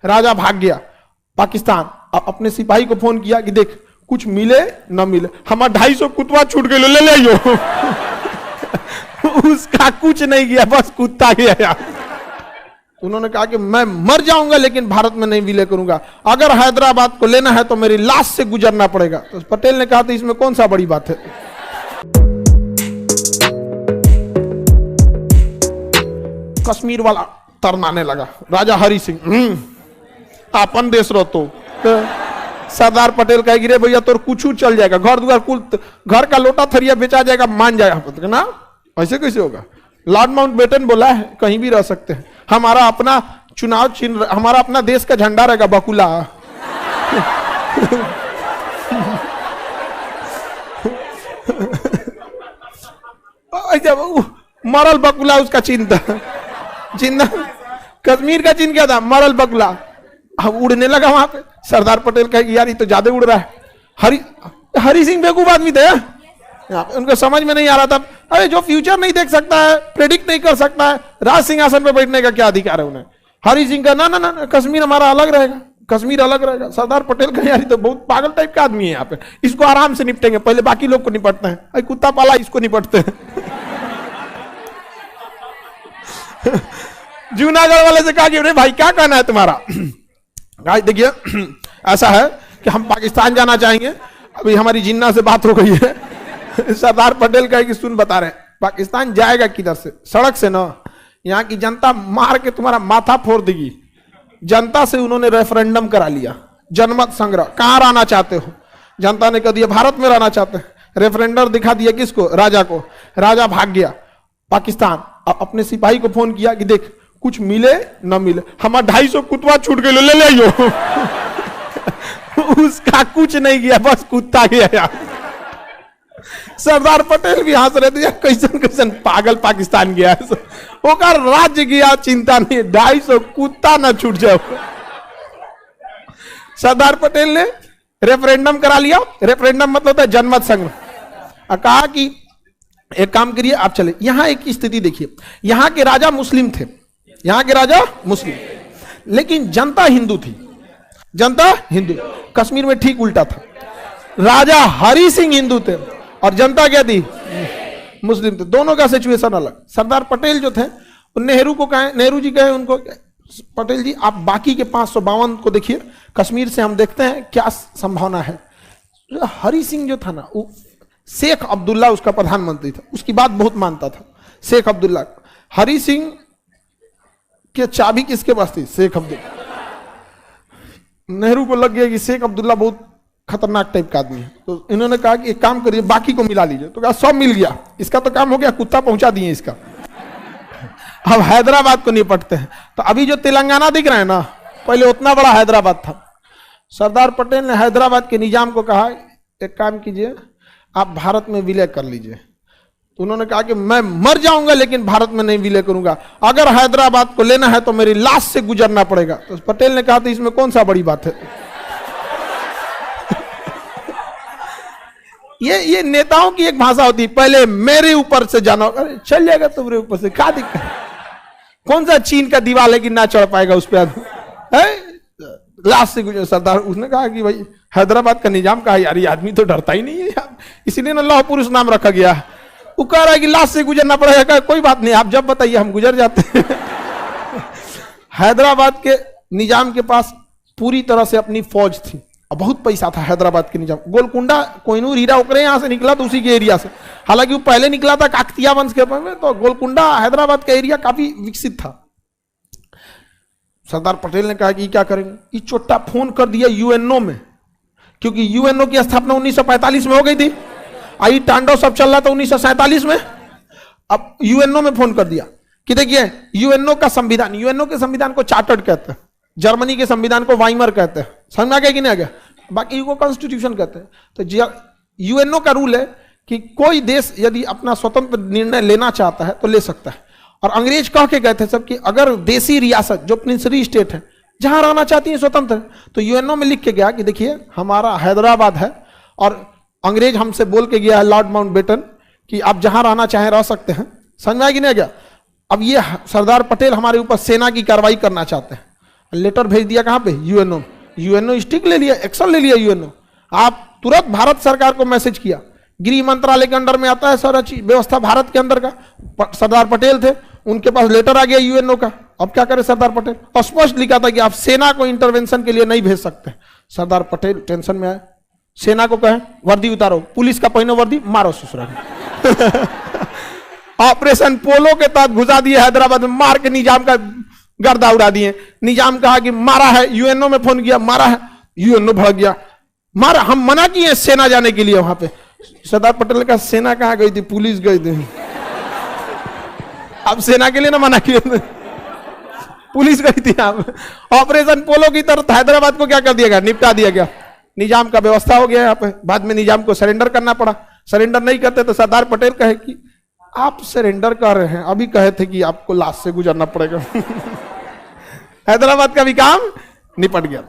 राजा भाग गया पाकिस्तान। अपने सिपाही को फोन किया कि देख कुछ मिले न मिले, हमारा 250 कुत्ता छूट गए, ले ले उसका कुछ नहीं गया, बस कुत्ता गया। उन्होंने कहा कि मैं मर जाऊंगा लेकिन भारत में नहीं विलय करूंगा, अगर हैदराबाद को लेना है तो मेरी लाश से गुजरना पड़ेगा। तो पटेल ने कहा था इसमें कौन सा बड़ी बात है। कश्मीर वाला तरनाने लगा, राजा हरि सिंह अपन देश रहो तो सरदार पटेल कहे गिरे भैया तो कुछ चल जाएगा, घर द्वार कुल घर का लोटा थरिया बेचा जाएगा, मान जाएगा ना, ऐसे कैसे होगा। लॉर्ड माउंटबेटन बोला है कहीं भी रह सकते हैं, हमारा अपना चुनाव चिन्ह, हमारा अपना देश का झंडा रहेगा बकुला। मरल बकुला उसका चिन्ह था, चिन्ह कश्मीर का चिन्ह क्या था, मरल बकुला। अब उड़ने लगा वहां पे। सरदार पटेल कहे यार ये तो ज्यादा उड़ रहा है। हरि सिंह बेवकूफ आदमी थे, उनको समझ में नहीं आ रहा था, अरे जो फ्यूचर नहीं देख सकता है, प्रेडिक्ट नहीं कर सकता है, राज सिंहासन पे बैठने का क्या अधिकार है उन्हें। हरि सिंह का ना ना ना कश्मीर हमारा अलग रहेगा, कश्मीर अलग रहेगा। सरदार पटेल का यार तो बहुत पागल टाइप का आदमी है, यहाँ पे इसको आराम से निपटेंगे, पहले बाकी लोग को निपटते हैं, अरे कुत्ता पाला इसको निपटते हैं। जूनागढ़ वाले से कहा कि अरे भाई क्या कहना है तुम्हारा। देखिए ऐसा है कि हम पाकिस्तान जाना चाहेंगे, अभी हमारी जिन्ना से बात हो गई है। सरदार पटेल कहे कि सुन बता रहे पाकिस्तान जाएगा किधर से, सड़क से ना, यहाँ की जनता मार के तुम्हारा माथा फोड़ देगी। जनता से उन्होंने रेफरेंडम करा लिया, जनमत संग्रह, कहाँ रहना चाहते हो, जनता ने कह दिया भारत में रहना चाहते हैं। रेफरेंडम दिखा दिया किसको, राजा को। राजा भाग गया पाकिस्तान। अपने सिपाही को फोन किया कि देख कुछ मिले न मिले, हमारा 250 कुत्ता छूट गए, ले ले उसका कुछ नहीं गया, बस कुत्ता गया। सरदार पटेल भी हंस रहे थे, कैसन कैसन पागल पाकिस्तान गया है, ओकर राज्य गया, चिंता नहीं, 250 कुत्ता ना छूट जाओ। सरदार पटेल ने रेफरेंडम करा लिया। रेफरेंडम मतलब होता है जनमत संग्रह। कहा कि एक काम करिए आप चले। यहां एक स्थिति देखिए, यहां के राजा मुस्लिम थे, यहां के राजा मुस्लिम, लेकिन जनता हिंदू थी, जनता हिंदू। कश्मीर में ठीक उल्टा था, राजा हरि सिंह हिंदू थे और जनता क्या थी, मुस्लिम थे। दोनों का सिचुएशन अलग। सरदार पटेल जो थे नेहरू को कहे, नेहरू जी कहे उनको, पटेल जी आप बाकी के 552 को देखिए, कश्मीर से हम देखते हैं क्या संभावना है। हरि सिंह जो था ना, वो शेख अब्दुल्ला उसका प्रधानमंत्री था, उसकी बात बहुत मानता था शेख अब्दुल्ला। हरि सिंह के चाबी किसके पास थी, शेख अब्दुल्ला। नेहरू को लग गया कि शेख अब्दुल्ला बहुत खतरनाक टाइप का आदमी है, तो इन्होंने कहा कि एक काम करिए बाकी को मिला लीजिए। तो कहा सब मिल गया, इसका तो काम हो गया, कुत्ता पहुंचा दिए इसका। अब हैदराबाद को निपटते हैं। तो अभी जो तेलंगाना दिख रहा है ना, पहले उतना बड़ा हैदराबाद था। सरदार पटेल ने हैदराबाद के निजाम को कहा एक काम कीजिए आप भारत में विलय कर लीजिए। तो उन्होंने कहा कि मैं मर जाऊंगा लेकिन भारत में नहीं विलय करूंगा, अगर हैदराबाद को लेना है तो मेरी लाश से गुजरना पड़ेगा। तो पटेल ने कहा था इसमें कौन सा बड़ी बात है। ये नेताओं की एक भाषा होती है, पहले मेरे ऊपर से जाना, अरे चल जाएगा तुम्हारे ऊपर से, क्या दिक्कत है, कौन सा चीन का दीवार है कि ना चढ़ पाएगा उस पर, लाश से गुजर। सरदार उसने कहा कि भाई हैदराबाद का निजाम कहा यार ये आदमी तो डरता ही नहीं है यार, इसीलिए ना लौह पुरुष नाम रखा गया है। वो कह रहा है कि लाश से गुजरना पड़ेगा, कोई बात नहीं आप जब बताइए हम गुजर जाते हैं। हैदराबाद के निजाम के पास पूरी तरह से अपनी फौज थी और बहुत पैसा था हैदराबाद के निजाम। गोलकुंडा कोहिनूर हीरा ओकरे यहाँ से निकला था, उसी के एरिया से, हालांकि वो पहले निकला था काकतिया वंश के में, तो गोलकुंडा हैदराबाद का एरिया काफी विकसित था। सरदार पटेल ने कहा कि क्या करेंगे, ये चोट्टा फोन कर दिया यूएनओ में, क्योंकि यूएनओ की स्थापना 1945 में हो गई थी, आई तांडव सब चल रहा था 1947 में। अब यूएनओ में फोन कर दिया कि देखिए यूएनओ का संविधान, यूएनओ के संविधान को चार्टर्ड कहते हैं, जर्मनी के संविधान को वाइमर कहते हैं, समझ में आ गया कि नहीं आ गया, बाकी को कॉन्स्टिट्यूशन कहते हैं। तो यूएनओ का रूल है कि कोई देश यदि अपना स्वतंत्र निर्णय लेना चाहता है तो ले सकता है। और अंग्रेज कह के गए थे सब कि अगर देसी रियासत जो प्रिंसली स्टेट है जहां रहना चाहती है स्वतंत्र, तो यूएनओ में लिख के गया कि देखिए हमारा हैदराबाद है, और अंग्रेज हमसे बोल के गया है लॉर्ड माउंटबेटन कि आप जहां रहना चाहें रह सकते हैं, समझ में आ कि नहीं आ गया। अब ये सरदार पटेल हमारे ऊपर सेना की कार्रवाई करना चाहते हैं, लेटर भेज दिया कहां पे, यूएनओ। यूएनओ स्टिक ले लिया, एक्शन ले लिया यूएनओ। आप तुरंत भारत सरकार को मैसेज किया, गृह मंत्रालय के अंडर में आता है सारा चीज व्यवस्था भारत के अंदर का। सरदार पटेल थे, उनके पास लेटर आ गया यूएनओ का। अब क्या करे सरदार पटेल, और स्पष्ट लिखा था कि आप सेना को इंटरवेंशन के लिए नहीं भेज सकते। सरदार पटेल टेंशन में आए, सेना को कहे वर्दी उतारो, पुलिस का पहनो वर्दी, मारो ससुराल। ऑपरेशन पोलो के तहत घुसा दिए हैदराबाद में, मार के निजाम का गर्दा उड़ा दिए। निजाम कहा कि मारा है, यूएनओ में फोन किया, मारा है, यूएनओ भड़क गया, मारा, हम मना किए सेना जाने के लिए वहां पे। सरदार पटेल का सेना कहां गई थी, पुलिस गई थी। अब सेना के लिए ना मना किए, पुलिस गई थी। आप ऑपरेशन पोलो की तरफ हैदराबाद को क्या कर दिया गया, निपटा दिया गया। निजाम का व्यवस्था हो गया यहाँ पे। बाद में निजाम को सरेंडर करना पड़ा। सरेंडर नहीं करते तो सरदार पटेल कहे कि आप सरेंडर कर रहे हैं, अभी कहे थे कि आपको लाश से गुजरना पड़ेगा। हैदराबाद का भी काम निपट गया।